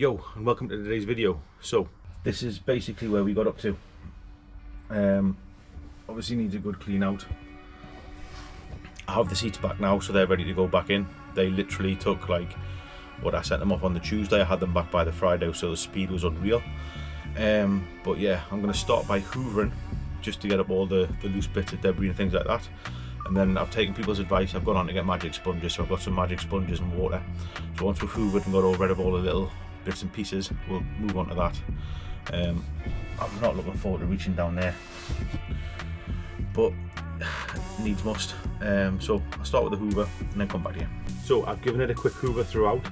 Yo, and welcome to today's video. So this is basically where we got up to. Obviously needs a good clean out. I have the seats back now, so they're ready to go back in. They literally took like, what, I sent them off on the Tuesday, I had them back by the Friday, so the speed was unreal. But yeah, I'm going to start by hoovering just to get up all the loose bits of debris and things like that. And then I've taken people's advice, I've gone on to get magic sponges, so I've got some magic sponges and water. So once we've hoovered and got rid of all the little bits and pieces, we'll move on to that. I'm not looking forward to reaching down there, but needs must. So I'll start with the hoover and then come back here. So I've given it a quick hoover throughout.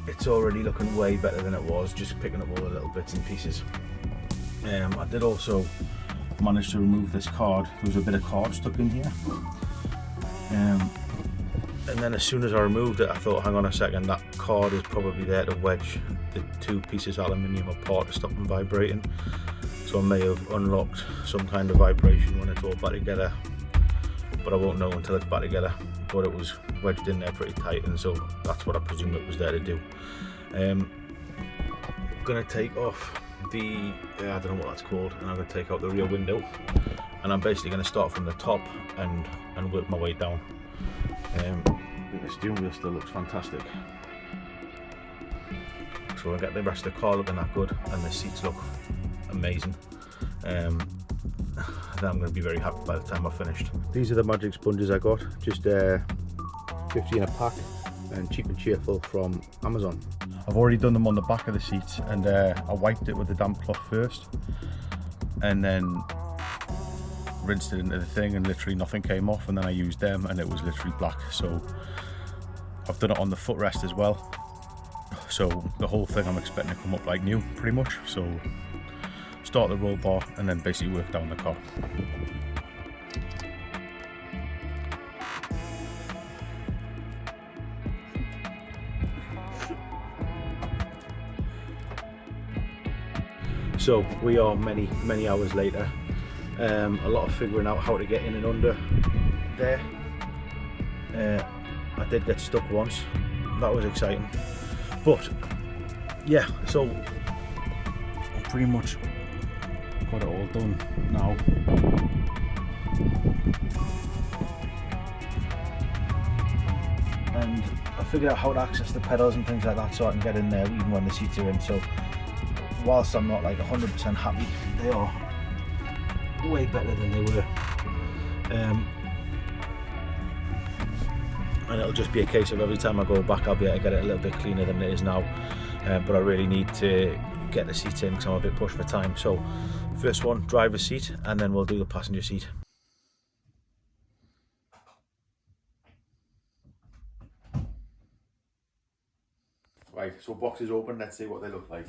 It's already looking way better than it was, just picking up all the little bits and pieces. I did also manage to remove this card. There was a bit of card stuck in here. And then as soon as I removed it, I thought, hang on a second, that cord is probably there to wedge the two pieces of aluminium apart to stop them vibrating. So I may have unlocked some kind of vibration when it's all back together, but I won't know until it's back together. But it was wedged in there pretty tight, and so that's what I presume it was there to do. I'm gonna take off the, I don't know what that's called, and I'm gonna take out the rear window, and I'm basically gonna start from the top and work my way down. The steering wheel still looks fantastic, so I'll get the rest of the car looking that good, and the seats look amazing. Then I'm going to be very happy by the time I've finished. These are the magic sponges I got, just 50 in a pack and cheap and cheerful from Amazon. I've already done them on the back of the seats, and I wiped it with the damp cloth first and then rinsed it into the thing, and literally nothing came off, and then I used them and it was literally black. So I've done it on the footrest as well, so the whole thing I'm expecting to come up like new pretty much. So start the roll bar and then basically work down the car. So we are many hours later. A lot of figuring out how to get in and under there. I did get stuck once, that was exciting, but yeah, so I'm pretty much got it all done now. And I figured out how to access the pedals and things like that, so I can get in there even when the seats are in. So whilst I'm not like 100% happy, they are way better than they were. And it'll just be a case of every time I go back I'll be able to get it a little bit cleaner than it is now. But I really need to get the seats in because I'm a bit pushed for time. So first one, driver's seat, and then we'll do the passenger seat. Right, so boxes open, let's see what they look like.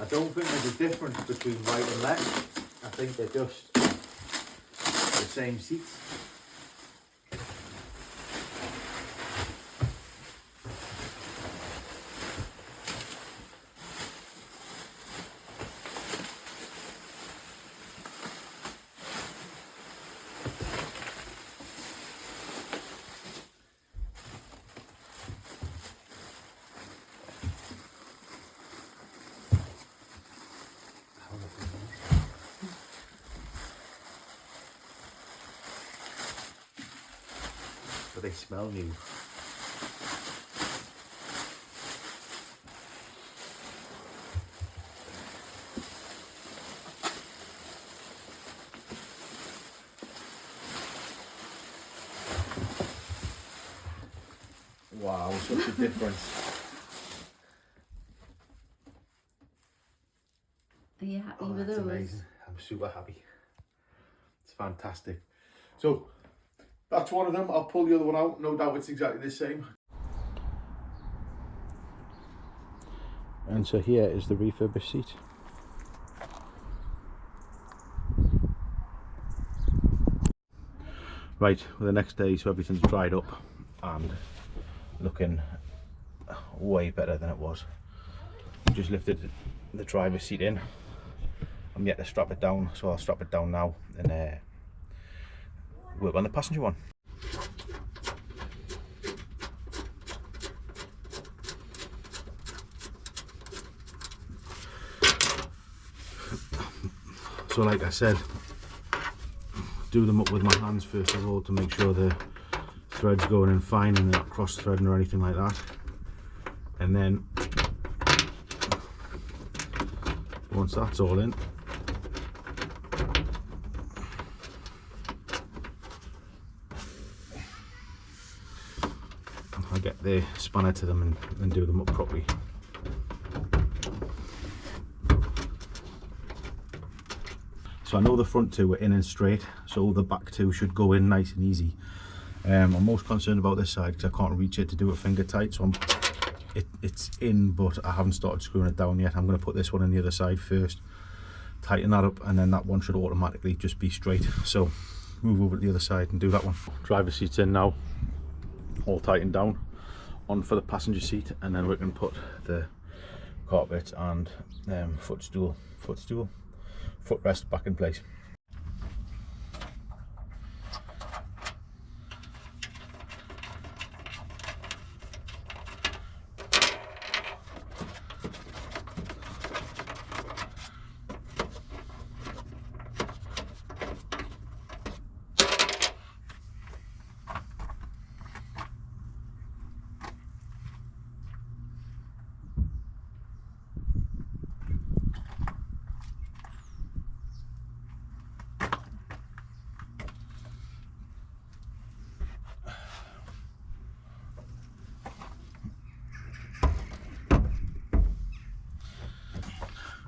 I don't think there's a difference between right and left. I think they're just the same seats. But they smell new. Wow, such a difference. Are you happy with that's those? Amazing. I'm super happy. It's fantastic. So that's one of them. I'll pull the other one out. No doubt it's exactly the same. And so here is the refurbished seat. Right, well, the next day, so everything's dried up and looking way better than it was. Just lifted the driver's seat in. I'm yet to strap it down, so I'll strap it down now and work on the passenger one. So like I said, do them up with my hands first of all to make sure the thread's going in fine and not cross threading or anything like that. And then once that's all in, I'll get the spanner to them and do them up properly. So I know the front two are in and straight, so the back two should go in nice and easy. I'm most concerned about this side because I can't reach it to do it finger tight, so it's in, but I haven't started screwing it down yet. I'm going to put this one on the other side first, tighten that up, and then that one should automatically just be straight. So move over to the other side and do that one. Driver's seat's in now, all tightened down. On for the passenger seat, and then we can put the carpet and footrest back in place.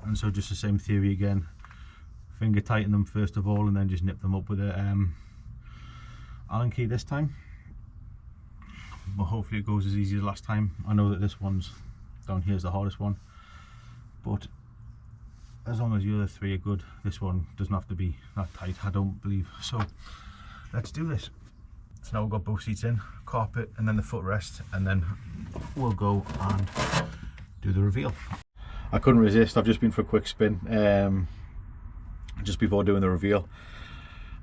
And so just the same theory again, finger tighten them first of all and then just nip them up with a Allen key this time. But hopefully it goes as easy as last time. I know that this one's down here is the hardest one, but as long as the other three are good, this one doesn't have to be that tight, I don't believe. So let's do this. So now we've got both seats in, carpet and then the footrest, and then we'll go and do the reveal. I couldn't resist, I've just been for a quick spin just before doing the reveal.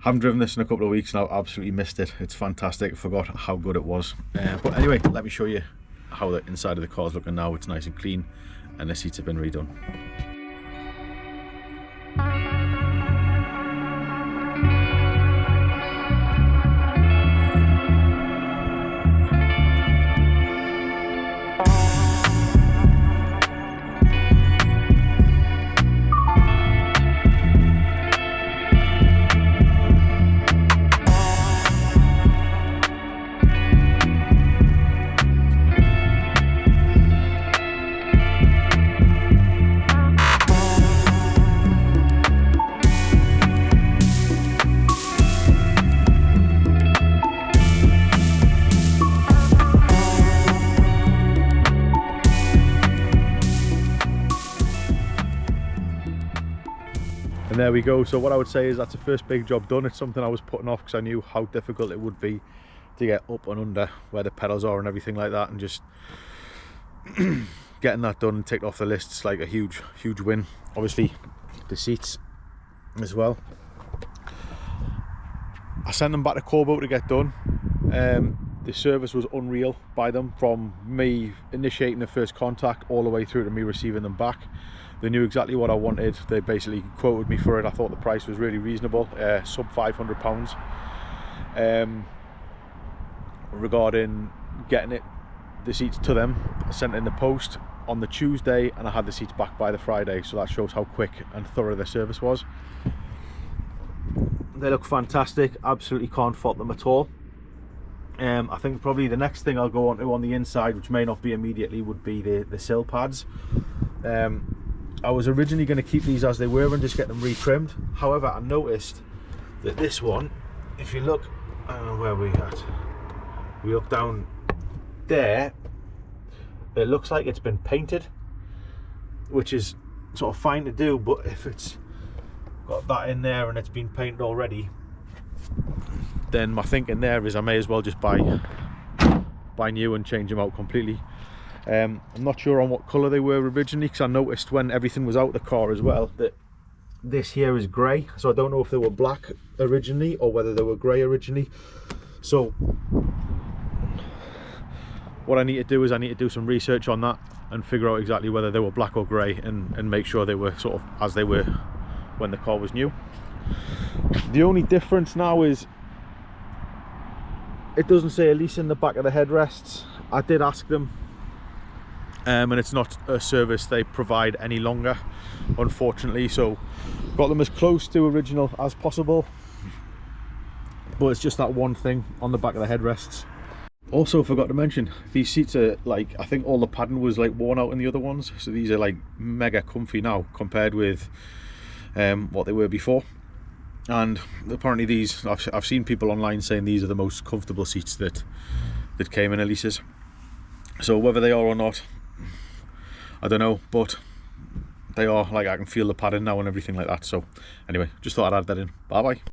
Haven't driven this in a couple of weeks and I've absolutely missed it. It's fantastic, I forgot how good it was. But anyway, let me show you how the inside of the car is looking now. It's nice and clean and the seats have been redone. And there we go. So what I would say is that's the first big job done. It's something I was putting off because I knew how difficult it would be to get up and under where the pedals are and everything like that, and just getting that done and ticked off the list. It's like a huge win. Obviously the seats as well, I sent them back to Corbo to get done. The service was unreal by them, from me initiating the first contact all the way through to me receiving them back. They knew exactly what I wanted. They basically quoted me for it. I thought the price was really reasonable, sub £500. Regarding getting the seats to them, I sent it in the post on the Tuesday and I had the seats back by the Friday, so that shows how quick and thorough the service was. They look fantastic, absolutely can't fault them at all. I think probably the next thing I'll go on to on the inside, which may not be immediately, would be the sill pads. I was originally going to keep these as they were and just get them retrimmed. However, I noticed that this one, if you look, I don't know where we at, we look down there, it looks like it's been painted, which is sort of fine to do, but if it's got that in there and it's been painted already, then my thinking there is I may as well just buy new and change them out completely. I'm not sure on what colour they were originally, because I noticed when everything was out of the car as well that this here is grey, so I don't know if they were black originally or whether they were grey originally. So what I need to do is I need to do some research on that and figure out exactly whether they were black or grey, and make sure they were sort of as they were when the car was new. The only difference now is it doesn't say Elise in the back of the headrests. I did ask them, and it's not a service they provide any longer, unfortunately, so got them as close to original as possible, but it's just that one thing on the back of the headrests. Also forgot to mention, these seats are like, I think all the padding was like worn out in the other ones, so these are like mega comfy now compared with what they were before. And apparently these, I've seen people online saying these are the most comfortable seats that came in Elise's. So whether they are or not, I don't know, but they are, like, I can feel the padding now and everything like that. So anyway, just thought I'd add that in. Bye bye.